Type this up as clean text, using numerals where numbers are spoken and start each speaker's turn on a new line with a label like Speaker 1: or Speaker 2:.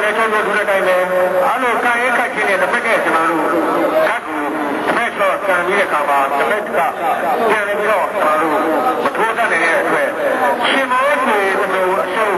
Speaker 1: လည်းချုံချုံထူတဲ့တိုင်းပဲအားလုံးကာရဲခတ်ခြင်းနဲ့တစ်ဖက်ကကျွန်တော်တို့ကတ်ကူတစ်ဖက်တော့ကံကြီးတဲ့ခါမှာတစ်ဖက်ကပြန်ပြီးတော့ကျွန်တော်တို့မထိုးတတ်နေတဲ့အတွက်ရှင်မောတွေကျွန်တော်အရှုံး